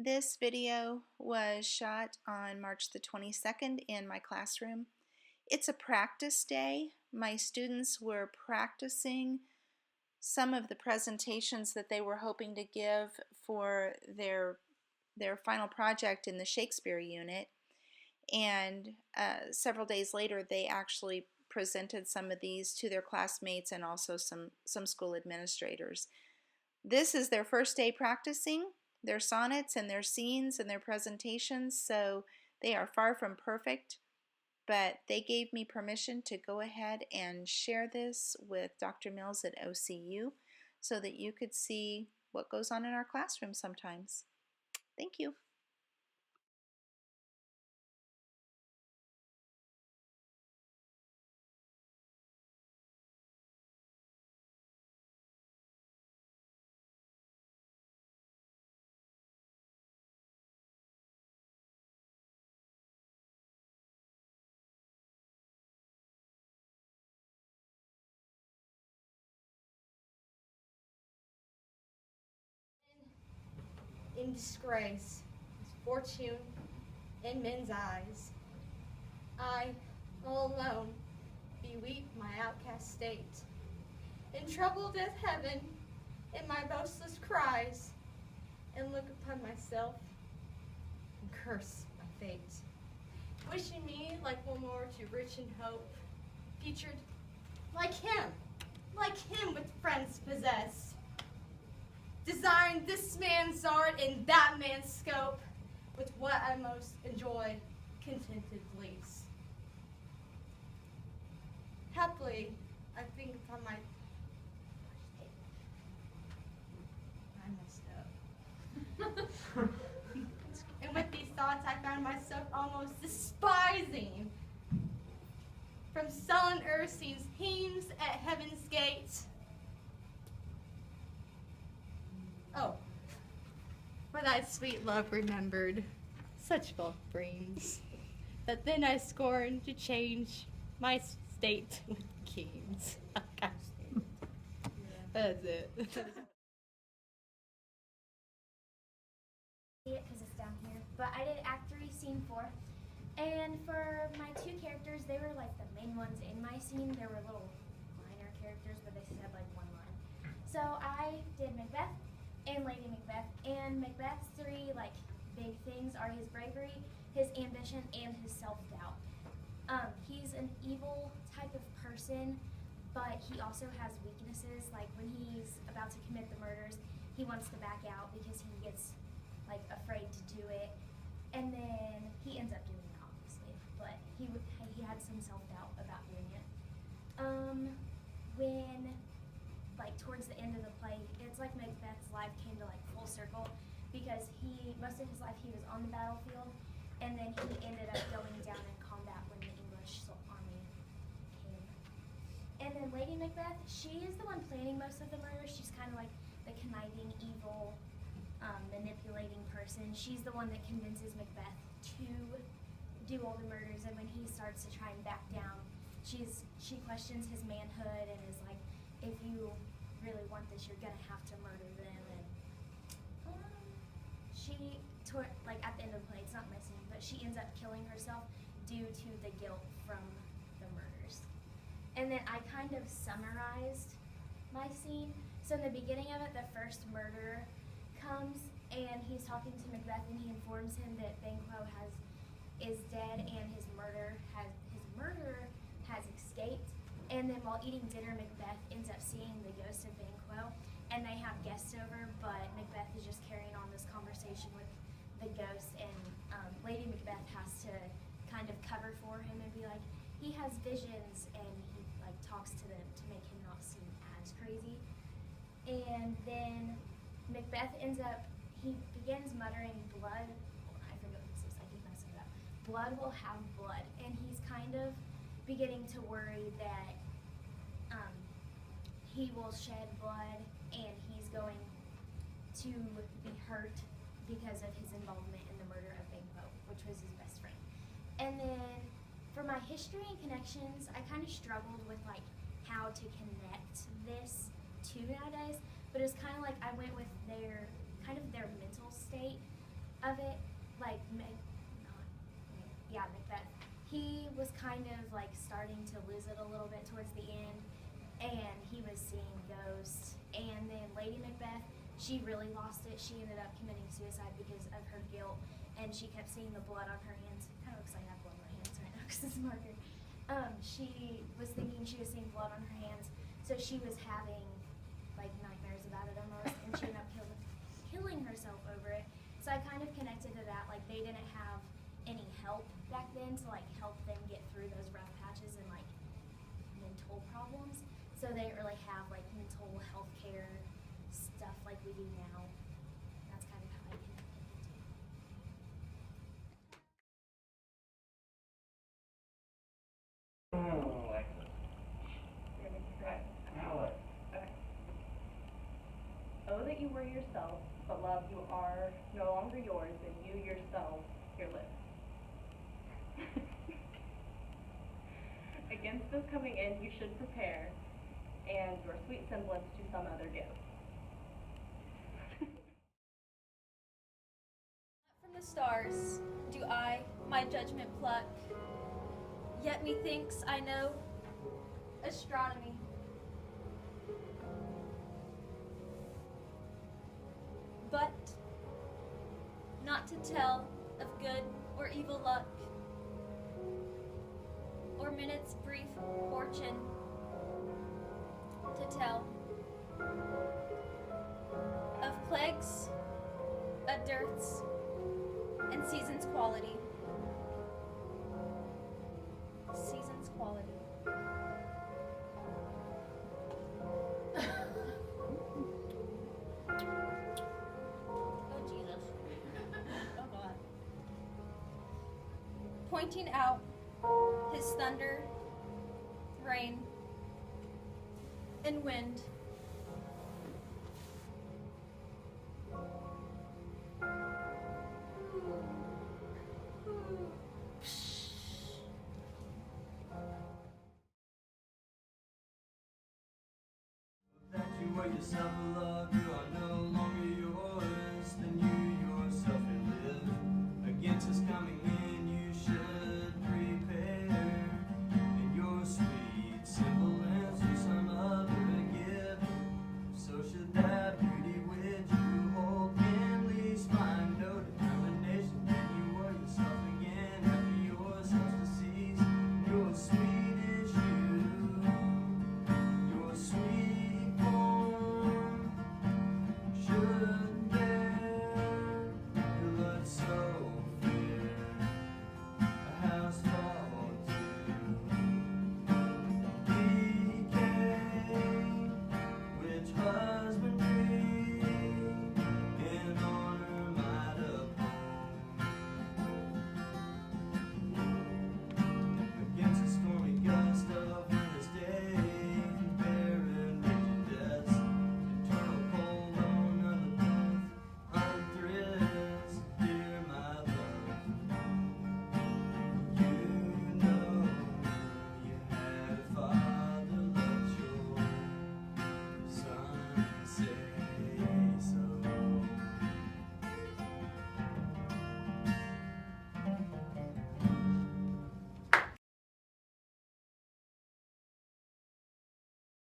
This video was shot on March the 22nd in my classroom. It's a practice day. My students were practicing some of the presentations that they were hoping to give for their final project in the Shakespeare unit. And several days later, they actually presented some of these to their classmates and also some school administrators. This is their first day practicing their sonnets and their scenes and their presentations, so they are far from perfect, but they gave me permission to go ahead and share this with Dr. Mills at OCU so that you could see what goes on in our classroom sometimes. Thank you. In disgrace, misfortune in men's eyes, I, all alone, beweep my outcast state. In troubled as heaven, in my boastless cries, and look upon myself and curse my fate. Wishing me like one more too rich in hope, featured like him with friends possessed. Desiring this man's art in that man's scope, with what I most enjoy, contented please. Happily, I think upon my I messed up. And with these thoughts, I found myself almost despising from sullen Ursine's hymns at heaven's gate. Oh, for thy sweet love remembered, such gulf brings, that then I scorn to change my state with kings. That's it. Because it's down here, but I did Act 3, Scene 4, and for my two characters, they were like the main ones in my scene. There were little minor characters, but they said like one line. So I did Macbeth and Lady Macbeth, and Macbeth's three like big things are his bravery, his ambition, and his self-doubt. He's an evil type of person, but he also has weaknesses. Like when he's about to commit the murders, he wants to back out because he gets like afraid to do it, and then he ends up doing it obviously, but he had some self-doubt about doing it. When like towards the end of the play, it's like Macbeth's life came to like full circle, because most of his life he was on the battlefield, and then he ended up going down in combat when the English army came. And then Lady Macbeth, she is the one planning most of the murders. She's kind of like the conniving, evil, manipulating person. She's the one that convinces Macbeth to do all the murders, and when he starts to try and back down, she questions his manhood and is like, if you really want this, you're gonna have to murder them. And like at the end of the play, it's not my scene, but she ends up killing herself due to the guilt from the murders. And then I kind of summarized my scene. So in the beginning of it, the first murderer comes and he's talking to Macbeth, and he informs him that Banquo is dead and his murderer has escaped. And then while eating dinner, Macbeth ends up seeing the ghost of Banquo, and they have guests over, but Macbeth is just carrying on this conversation with the ghost, and Lady Macbeth has to kind of cover for him and be like, he has visions, and he like talks to them to make him not seem as crazy. And then Macbeth he begins muttering blood. I forget what this is, I keep messing it up. Blood will have blood, and he's kind of beginning to worry that he will shed blood and he's going to be hurt because of his involvement in the murder of Banquo, which was his best friend. And then for my history and connections, I kind of struggled with like how to connect this to nowadays, but it's kind of like I went with their mental state of it, like Macbeth, he was kind of like starting to lose it a little bit towards the end, and he was seeing ghosts. And then Lady Macbeth, she really lost it. She ended up committing suicide because of her guilt, and she kept seeing the blood on her hands. It kind of looks like I have blood on my hands right now because it's a marker. She was thinking she was seeing blood on her hands, so she was having like nightmares about it almost, and she ended up killing herself over it. So I kind of connected to that, like they didn't have any help back then to like help them get through those rough patches and like mental problems. So they didn't really have like mental health care stuff like we do now. That's kind of how I connected the two. Oh, that you were yourself, but love you are no longer yours, and you yourself here live. Against this coming in, you should prepare, and your sweet semblance to some other give. From the stars do I my judgment pluck, yet methinks I know astronomy. But not to tell of good or evil luck, or minute's brief fortune, to tell of plagues, of dearths, and season's quality. Season's quality. Oh, Jesus. Oh, God. Pointing out his thunder, rain, and wind. That you were yourself, love, you are no